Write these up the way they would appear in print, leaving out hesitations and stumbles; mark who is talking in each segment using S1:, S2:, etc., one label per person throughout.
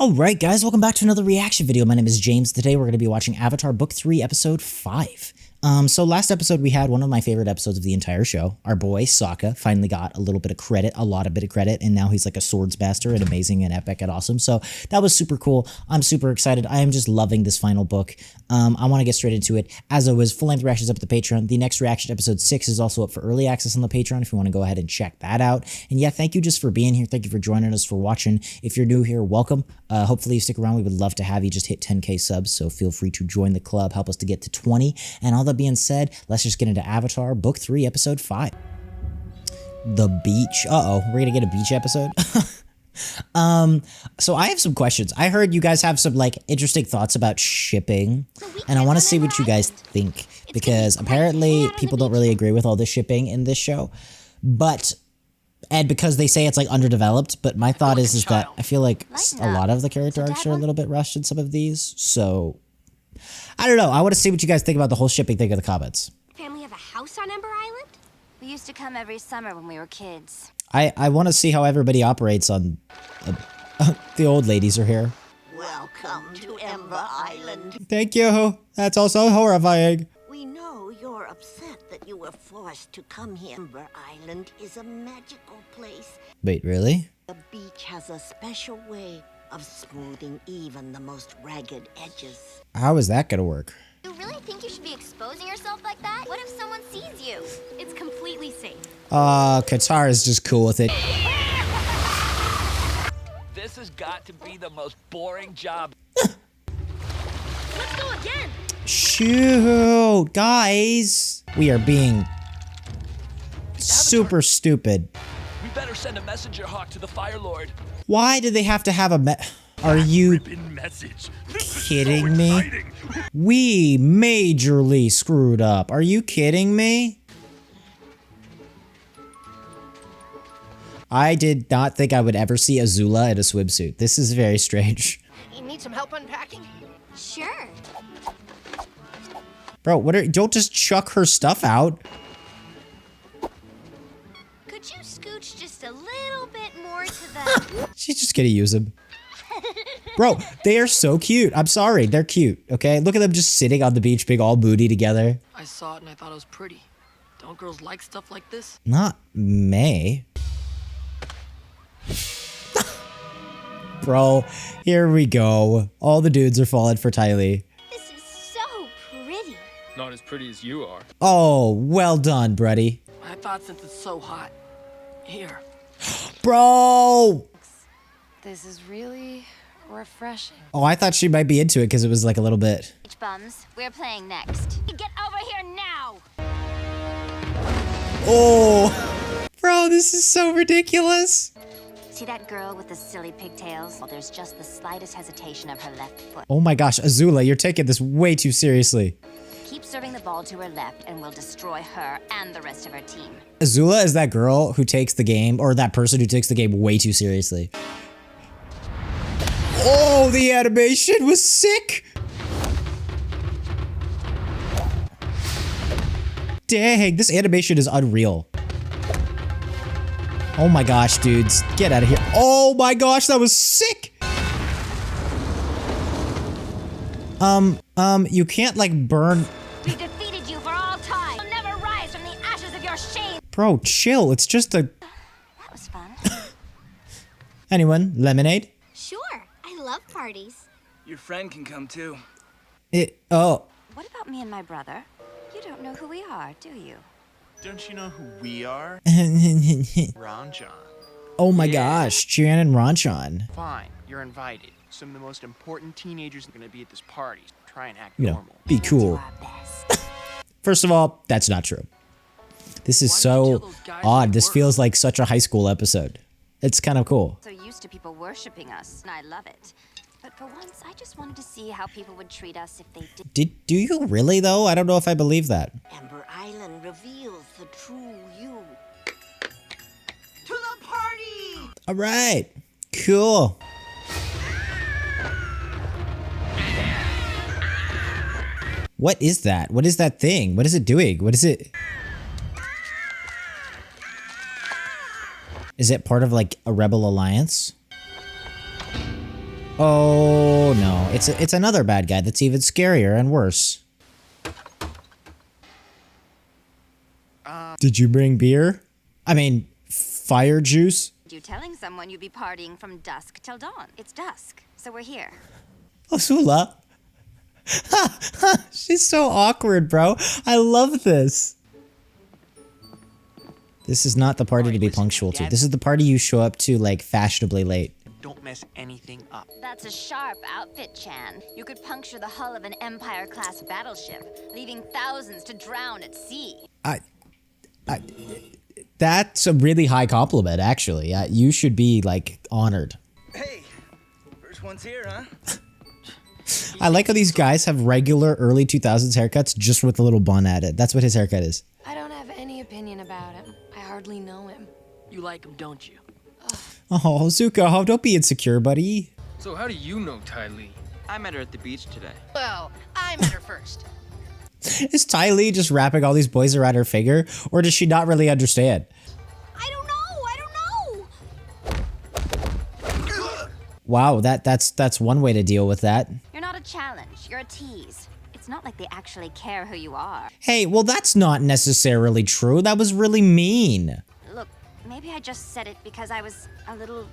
S1: Alright guys, welcome back to another reaction video. My name is James. Today we're going to be watching Avatar Book 3 Episode 5. So last episode we had one of my favorite episodes of the entire show. Our boy, Sokka, finally got a little bit of credit, a lot of bit of credit, and now he's like a swords master and amazing and epic and awesome. So that was super cool. I'm super excited. I am just loving this final book. I want to get straight into it. As always, full-length reactions up at the Patreon. The next reaction, episode 6, is also up for early access on the Patreon if you want to go ahead and check that out. And yeah, thank you just for being here. Thank you for joining us, for watching. If you're new here, welcome. Hopefully you stick around. We would love to have you. Just hit 10K subs, so feel free to join the club. Help us to get to 20. And all that being said, let's just get into Avatar Book 3, Episode 5. The beach. Uh-oh, we're gonna get a beach episode? So I have some questions. I heard you guys have some like interesting thoughts about shipping, and I want to see what you guys think, because apparently people don't really agree with all the shipping in this show, and because they say it's like underdeveloped, but my thought is that I feel like a lot of the character arcs are a little bit rushed in some of these, so I don't know. I want to see what you guys think about the whole shipping thing in the comments.
S2: Family have a house on Ember Island?
S3: We used to come every summer when we were kids.
S1: I want to see how everybody operates on... the old ladies are here.
S4: Welcome to Ember Island.
S1: Thank you. That's also horrifying.
S4: We know you're upset that you were forced to come here. Ember Island is a magical place.
S1: Wait, really?
S4: The beach has a special way of smoothing even the most ragged edges.
S1: How is that gonna work?
S3: You really think you should be exposing yourself like that? What if someone sees you?
S2: It's completely safe.
S1: Qatar is just cool with it.
S5: This has got to be the most boring job.
S2: Let's go again.
S1: Shoot, guys. We are being super stupid.
S5: We better send a messenger hawk to the Fire Lord.
S1: Why do they have to have a Are you
S6: message.
S1: kidding me? We majorly screwed up. Are you kidding me? I did not think I would ever see Azula in a swimsuit. This is very strange.
S2: You need some help unpacking?
S3: Sure.
S1: Bro, don't just chuck her stuff out.
S3: Could you scooch just a little bit more to the...
S1: She's just gonna use him. Bro, they are so cute. I'm sorry, they're cute, okay? Look at them just sitting on the beach being all moody together.
S7: I saw it and I thought it was pretty. Don't girls like stuff like this?
S1: Not May. Bro, here we go. All the dudes are falling for Tylee.
S3: This is so pretty.
S6: Not as pretty as you are.
S1: Oh, well done, buddy.
S7: I thought since it's so hot. Here.
S1: Bro!
S3: This is really refreshing.
S1: Oh, I thought she might be into it because it was like a little bit.
S3: Beach bums, we're playing next.
S2: Get over here now.
S1: Oh! Bro, this is so ridiculous.
S3: See that girl with the silly pigtails? Well, there's just the slightest hesitation of her left foot.
S1: Oh my gosh, Azula, you're taking this way too seriously.
S3: Keep serving the ball to her left and we'll destroy her and the rest of her team.
S1: Azula is that girl who takes the game, or that person who takes the game way too seriously. Oh, the animation was sick! Dang, this animation is unreal. Oh my gosh, dudes. Get out of here. Oh my gosh, that was sick! You can't like burn...
S2: We defeated you for all time. You'll never rise from the ashes of your shame.
S1: Bro, chill. It's just a...
S3: That was fun.
S1: Anyone? Lemonade?
S2: Sure, I love parties.
S5: Your friend can come too.
S1: Oh.
S3: What about me and my brother? You don't know who we are, do you?
S6: Don't you know who we are? Ranjan.
S1: Oh my gosh, Jian and Ranchan.
S8: Fine, you're invited. Some of the most important teenagers are gonna be at this party. Try and act
S1: You know,
S8: normal.
S1: be cool.
S3: Our best.
S1: First of all, that's not true. This is so odd. This feels like such a high school episode. It's kind of cool.
S3: So used to people worshiping us, and I love it. But for once, I just wanted to see how people would treat us if they did.
S1: Do you really though? I don't know if I believe that.
S4: Ember Island reveals the true you. To the party!
S1: All right, cool. What is that? What is that thing? What is it doing? What is it? Is it part of like a rebel alliance? Oh no, it's another bad guy that's even scarier and worse. Did you bring beer? I mean, fire juice?
S3: You telling someone you'd be partying from dusk till dawn. It's dusk, so we're here.
S1: Azula. She's so awkward, bro. I love this. This is not the party to be punctual to. This is the party you show up to, like, fashionably late.
S8: Don't mess anything up.
S3: That's a sharp outfit, Chan. You could puncture the hull of an Empire-class battleship, leaving thousands to drown at sea.
S1: That's a really high compliment, actually. You should be, like, honored.
S6: Hey, first one's here, huh?
S1: I like how these guys have regular early 2000s haircuts just with a little bun at it. That's what his haircut is.
S9: I don't have any opinion about him. I hardly know him.
S7: You like him, don't you?
S1: Oh, Zuko, don't be insecure, buddy.
S10: So how do you know Ty Lee?
S8: I met her at the beach today.
S9: Well, I met her first.
S1: Is Ty Lee just wrapping all these boys around her finger, or does she not really understand?
S2: I don't know.
S1: Wow, that's one way to deal with that.
S3: You're not a challenge, you're a tease. It's not like they actually care who you are.
S1: Hey, well, that's not necessarily true. That was really mean.
S3: Look, maybe I just said it because I was a little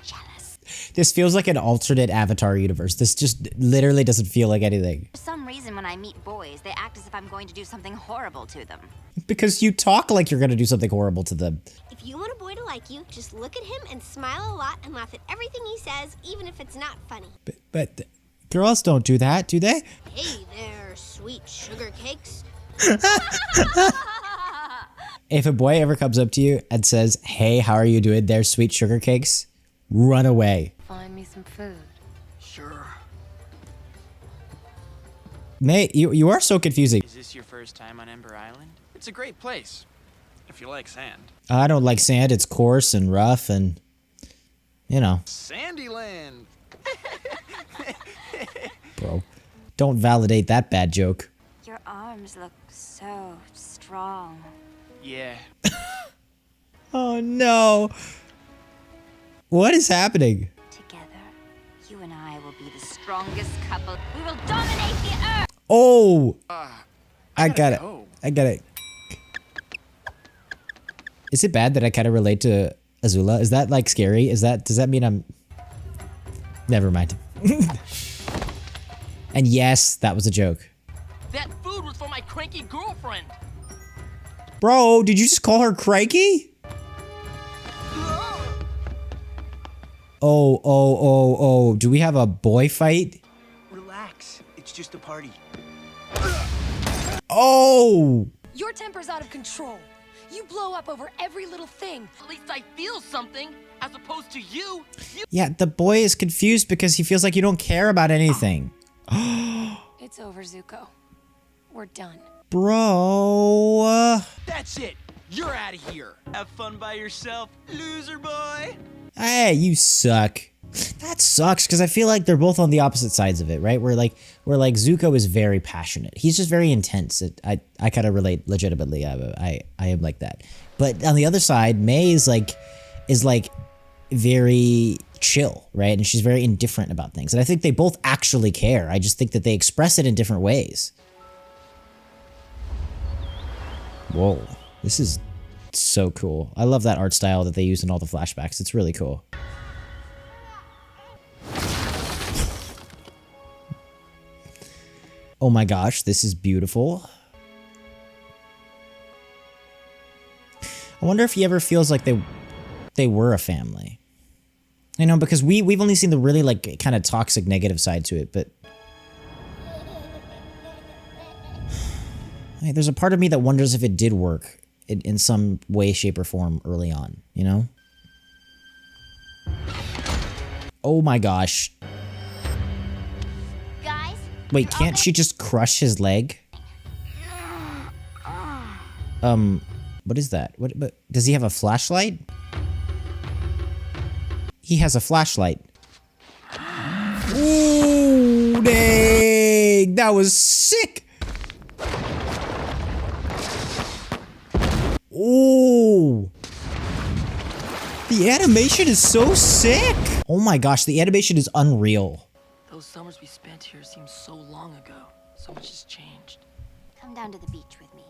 S3: jealous.
S1: This feels like an alternate Avatar universe. This just literally doesn't feel like anything.
S3: For some reason, when I meet boys, they act as if I'm going to do something horrible to them.
S1: Because you talk like you're gonna do something horrible to them.
S2: If you want a boy to like you, just look at him and smile a lot and laugh at everything he says, even if it's not funny.
S1: But girls don't do that, do they?
S2: Hey there, sweet sugar cakes.
S1: If a boy ever comes up to you and says, "Hey, how are you doing there, sweet sugar cakes?" Run away.
S9: Find me some food.
S8: Sure.
S1: Mate, you are so confusing.
S8: Is this your first time on Ember Island? It's a great place, if you like sand.
S1: I don't like sand. It's coarse and rough and, you know.
S8: Sandyland!
S1: Bro, don't validate that bad joke.
S3: Your arms look so strong.
S8: Yeah.
S1: Oh no. What is happening?
S3: Together, you and I will be the strongest couple. We will dominate the earth!
S1: Oh! I got it.
S8: go.
S1: I got it. Is it bad that I kind of relate to Azula? Is that like scary? Does that mean I'm... Never mind. And yes, that was a joke.
S7: That food was for my cranky girlfriend.
S1: Bro, did you just call her cranky? Oh. Do we have a boy fight?
S6: Relax. It's just a party.
S1: Oh!
S9: Your temper's out of control. You blow up over every little thing.
S7: At least I feel something, as opposed to you.
S1: Yeah, the boy is confused because he feels like you don't care about anything.
S9: It's over, Zuko. We're done.
S1: Bro.
S8: That's it. You're out of here. Have fun by yourself, loser boy.
S1: Hey, you suck. That sucks because I feel like they're both on the opposite sides of it, right? Where Zuko is very passionate. He's just very intense. I kind of relate legitimately. I am like that. But on the other side, May is like very chill, right? And she's very indifferent about things. And I think they both actually care. I just think that they express it in different ways. Whoa, this is so cool. I love that art style that they use in all the flashbacks. It's really cool. Oh my gosh, this is beautiful. I wonder if he ever feels like they were a family. You know, because we've only seen the really like kind of toxic negative side to it, but hey, there's a part of me that wonders if it did work in some way, shape, or form early on, you know? Oh my gosh.
S2: Guys?
S1: Wait, can't she just crush his leg? What is that? What does he have a flashlight? He has a flashlight. Ooh, dang! That was sick! Ooh! The animation is so sick! Oh my gosh, the animation is unreal.
S7: Those summers we spent here seem so long ago. So much has changed.
S3: Come down to the beach with me.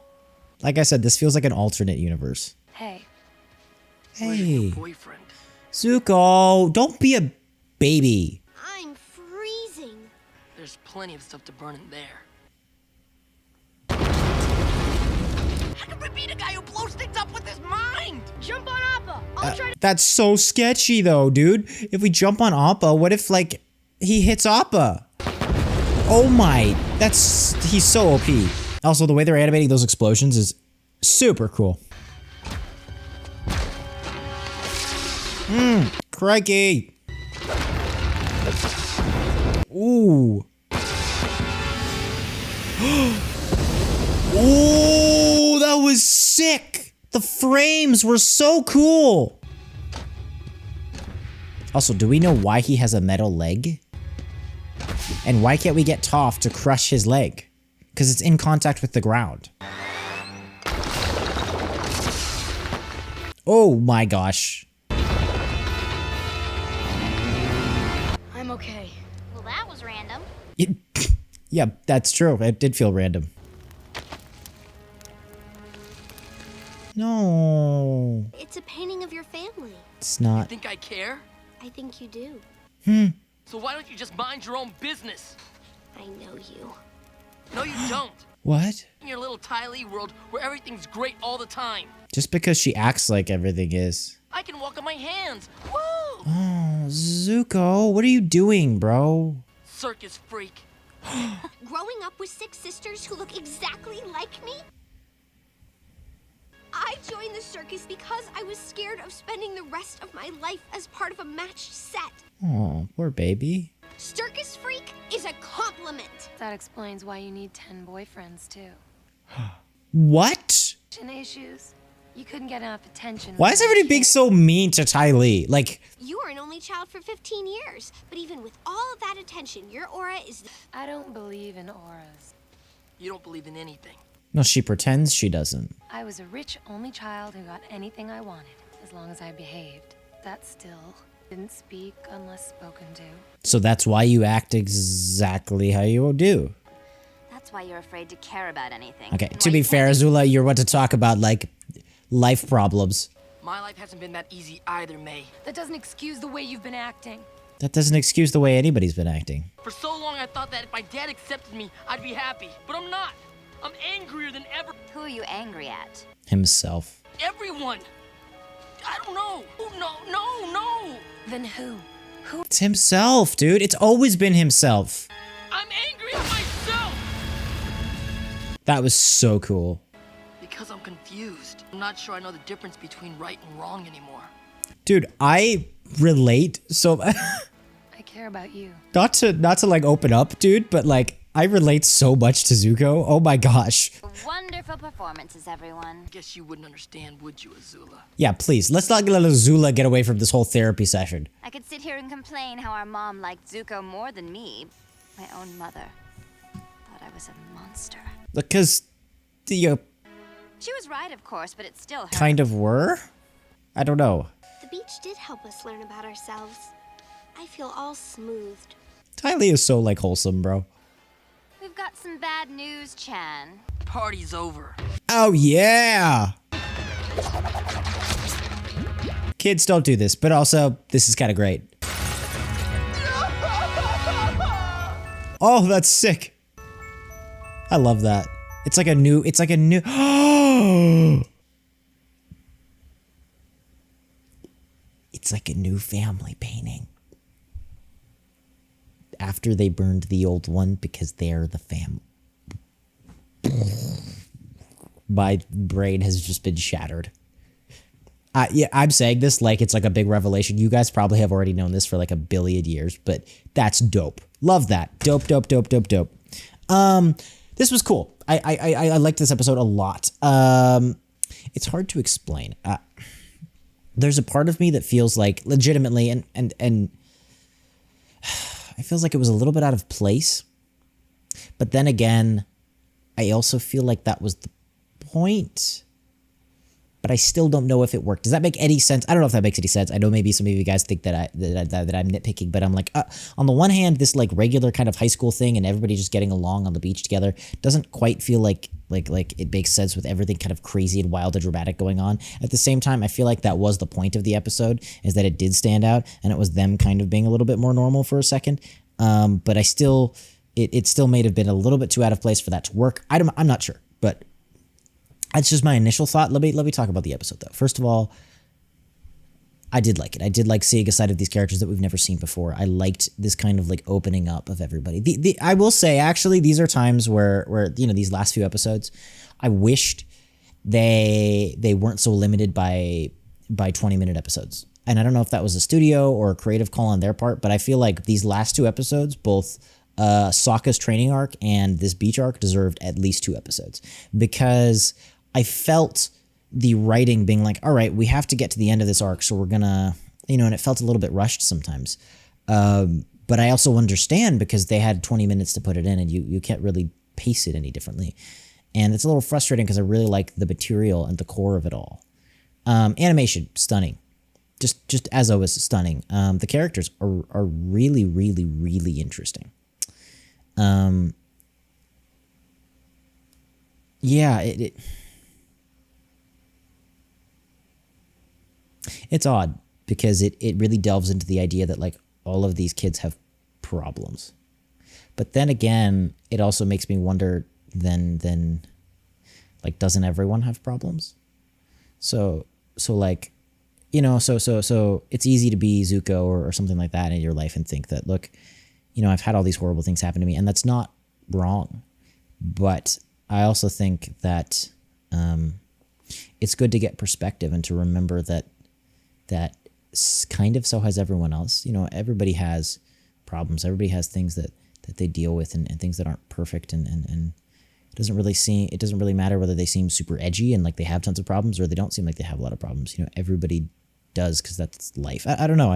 S1: Like I said, this feels like an alternate universe.
S9: Hey,
S7: Where's your
S1: Hey,
S7: boyfriend?
S1: Zuko, don't be a baby.
S2: I'm freezing.
S7: There's plenty of stuff to burn in there. How can we beat a guy who blows things up with his mind?
S9: jump on Appa. I'll try to.
S1: That's so sketchy though, dude. If we jump on Appa, what if like he hits Appa? Oh my, he's so OP. Also, the way they're animating those explosions is super cool. Crikey. Ooh. Ooh, that was sick. The frames were so cool. Also, do we know why he has a metal leg? And why can't we get Toph to crush his leg? Because it's in contact with the ground. Oh my gosh.
S9: I'm okay.
S3: Well, that was random.
S1: Yeah, that's true. It did feel random. No.
S2: It's a painting of your family.
S1: It's not.
S7: Think I care?
S2: I think you do.
S7: So why don't you just mind your own business?
S2: I know you.
S7: No, you don't.
S1: What?
S7: In your little Ty world where everything's great all the time.
S1: Just because she acts like everything is.
S7: I can walk on my hands. Woo!
S1: Oh, Zuko, what are you doing, bro?
S7: Circus freak.
S2: Growing up with 6 sisters who look exactly like me? I joined the circus because I was scared of spending the rest of my life as part of a matched set.
S1: Oh, poor baby.
S2: Circus freak is a compliment.
S9: That explains why you need 10 boyfriends too.
S1: What?
S9: Issues. You couldn't get enough attention.
S1: Why is everybody being so mean to Ty Lee? Like,
S2: You were an only child for 15 years, but even with all of that attention, your aura is...
S9: I don't believe in auras.
S7: You don't believe in anything.
S1: no, she pretends she doesn't.
S9: I was a rich only child who got anything I wanted, as long as I behaved. That still didn't speak unless spoken to.
S1: So that's why you act exactly how you do.
S3: That's why you're afraid to care about anything.
S1: Okay,
S3: And
S1: to
S3: why
S1: be
S3: you
S1: fair,
S3: can't
S1: Azula, you're about to talk about, like, life problems.
S7: My life hasn't been that easy either, May.
S9: That doesn't excuse the way you've been acting.
S1: That doesn't excuse the way anybody's been acting.
S7: For so long I thought that if my dad accepted me, I'd be happy. But I'm not. I'm angrier than ever.
S3: Who are you angry at?
S1: Himself.
S7: Everyone. I don't know. Oh, no.
S9: Then who?
S1: It's himself, dude. It's always been himself.
S7: I'm angry at myself.
S1: That was so cool.
S7: Because I'm confused. I'm not sure I know the difference between right and wrong anymore.
S1: Dude, I relate so
S9: I care about you.
S1: not to like open up, dude, but like I relate so much to Zuko. Oh my gosh.
S3: Wonderful performances, everyone.
S7: Guess you wouldn't understand, would you, Azula?
S1: Yeah, please. Let's not let Azula get away from this whole therapy session.
S3: I could sit here and complain how our mom liked Zuko more than me. My own mother thought I was a monster.
S1: Because you
S3: She was right, of course, but it still hurt.
S1: kind of were? I don't know.
S2: The beach did help us learn about ourselves. I feel all smoothed.
S1: Ty Lee is so like wholesome, bro.
S3: We've got some bad news, Chan.
S7: Party's over.
S1: Oh yeah. Kids don't do this, but also this is kind of great. Oh, that's sick. I love that. It's like a new It's like a new family painting. After they burned the old one because they're the family. My brain has just been shattered. Yeah, I'm saying this like it's like a big revelation. You guys probably have already known this for like a billion years, but that's dope. Love that. Dope. This was cool. I liked this episode a lot. It's hard to explain. There's a part of me that feels like legitimately and it feels like it was a little bit out of place. But then again, I also feel like that was the point. but I still don't know if it worked. Does that make any sense? I don't know if that makes any sense. I know maybe some of you guys think that I'm nitpicking, but I'm like, on the one hand, this like regular kind of high school thing and everybody just getting along on the beach together doesn't quite feel like it makes sense with everything kind of crazy and wild and dramatic going on. At the same time, I feel like that was the point of the episode, is that it did stand out and it was them kind of being a little bit more normal for a second. But I still, it still may have been a little bit too out of place for that to work. I'm not sure, but that's just my initial thought. Let me talk about the episode though. First of all, I did like it. I did like seeing a side of these characters that we've never seen before. I liked this kind of like opening up of everybody. I will say, actually, these are times where these last few episodes, I wished they weren't so limited by 20-minute episodes. And I don't know if that was a studio or a creative call on their part, but I feel like these last 2 episodes, both Sokka's training arc and this beach arc, deserved at least 2 episodes, because I felt the writing being like, all right, we have to get to the end of this arc, so we're gonna, and it felt a little bit rushed sometimes. But I also understand, because they had 20 minutes to put it in, and you can't really pace it any differently. And it's a little frustrating because I really like the material and the core of it all. Animation, stunning. Just as always, stunning. The characters are really, really, really interesting. Yeah, it's odd, because it really delves into the idea that like all of these kids have problems. But then again, it also makes me wonder, then like, doesn't everyone have problems? So like, so it's easy to be Zuko or something like that in your life and think that, look, I've had all these horrible things happen to me, and that's not wrong. But I also think that it's good to get perspective and to remember that kind of so has everyone else. Everybody has problems. Everybody has things that they deal with, and things that aren't perfect. And it doesn't really matter whether they seem super edgy and like they have tons of problems, or they don't seem like they have a lot of problems. Everybody does, because that's life. I don't know.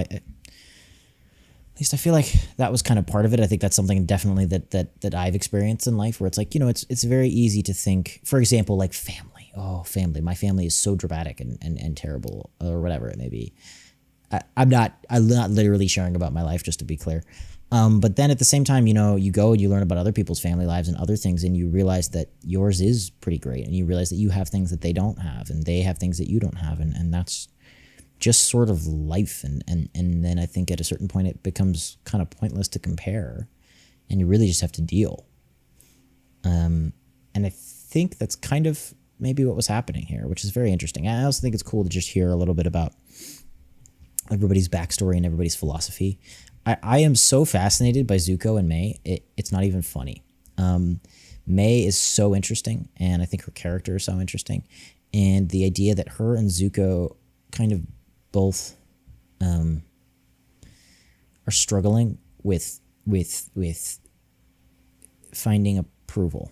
S1: At least I feel like that was kind of part of it. I think that's something definitely that I've experienced in life, where it's like, it's very easy to think, for example, like family. Oh, family. My family is so dramatic and terrible, or whatever it may be. I'm not literally sharing about my life, just to be clear. But then at the same time, you go and you learn about other people's family lives and other things, and you realize that yours is pretty great, and you realize that you have things that they don't have, and they have things that you don't have, and that's just sort of life. And then I think at a certain point it becomes kind of pointless to compare, and you really just have to deal. And I think that's kind of maybe what was happening here, which is very interesting. I also think it's cool to just hear a little bit about everybody's backstory and everybody's philosophy. I am so fascinated by Zuko and May. It's not even funny. May is so interesting, and I think her character is so interesting. And the idea that her and Zuko kind of both are struggling with finding approval,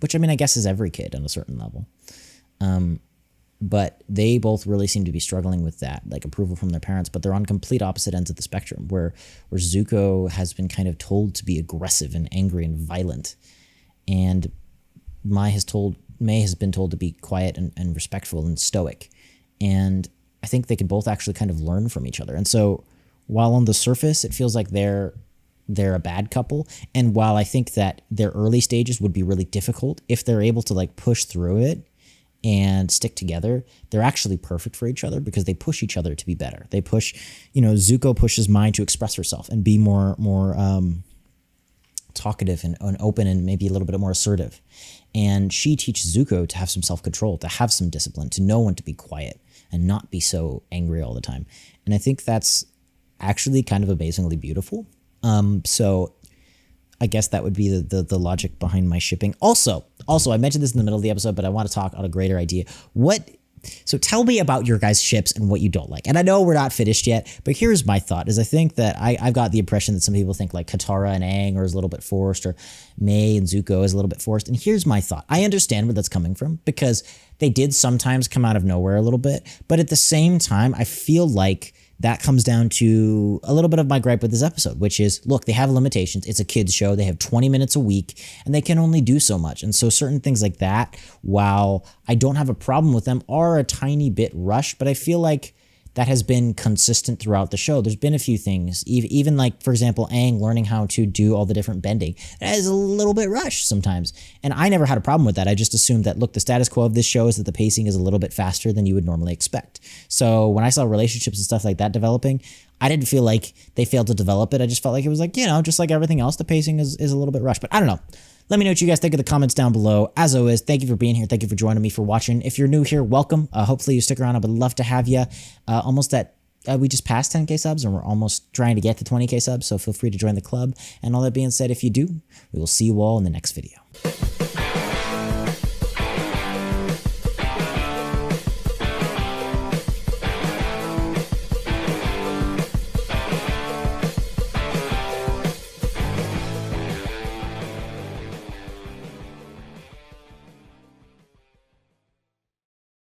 S1: which, I mean, I guess is every kid on a certain level. But they both really seem to be struggling with that, like approval from their parents, but they're on complete opposite ends of the spectrum, where Zuko has been kind of told to be aggressive and angry and violent, and May has been told to be quiet and respectful and stoic. And I think they can both actually kind of learn from each other. And so while on the surface it feels like they're a bad couple, and while I think that their early stages would be really difficult, if they're able to like push through it and stick together, they're actually perfect for each other, because they push each other to be better. They push, Zuko pushes Mai to express herself and be more talkative and open, and maybe a little bit more assertive. And she teaches Zuko to have some self-control, to have some discipline, to know when to be quiet and not be so angry all the time. And I think that's actually kind of amazingly beautiful. So I guess that would be the logic behind my shipping. Also, I mentioned this in the middle of the episode, but I want to talk on a greater idea. So tell me about your guys' ships and what you don't like. And I know we're not finished yet, but here's my thought, is I think that I've got the impression that some people think like Katara and Aang is a little bit forced, or May and Zuko is a little bit forced. And here's my thought. I understand where that's coming from, because they did sometimes come out of nowhere a little bit, but at the same time, I feel like that comes down to a little bit of my gripe with this episode, which is, look, they have limitations. It's a kid's show. They have 20 minutes a week and they can only do so much. And so certain things like that, while I don't have a problem with them, are a tiny bit rushed, but I feel like that has been consistent throughout the show. There's been a few things, even like, for example, Aang learning how to do all the different bending. That is a little bit rushed sometimes. And I never had a problem with that. I just assumed that, look, the status quo of this show is that the pacing is a little bit faster than you would normally expect. So when I saw relationships and stuff like that developing, I didn't feel like they failed to develop it. I just felt like it was like, you know, just like everything else, the pacing is a little bit rushed. But I don't know. Let me know what you guys think in the comments down below. As always, thank you for being here. Thank you for joining me, for watching. If you're new here, welcome. Hopefully you stick around. I would love to have you. We just passed 10K subs and we're almost trying to get to 20K subs. So feel free to join the club. And all that being said, if you do, we will see you all in the next video.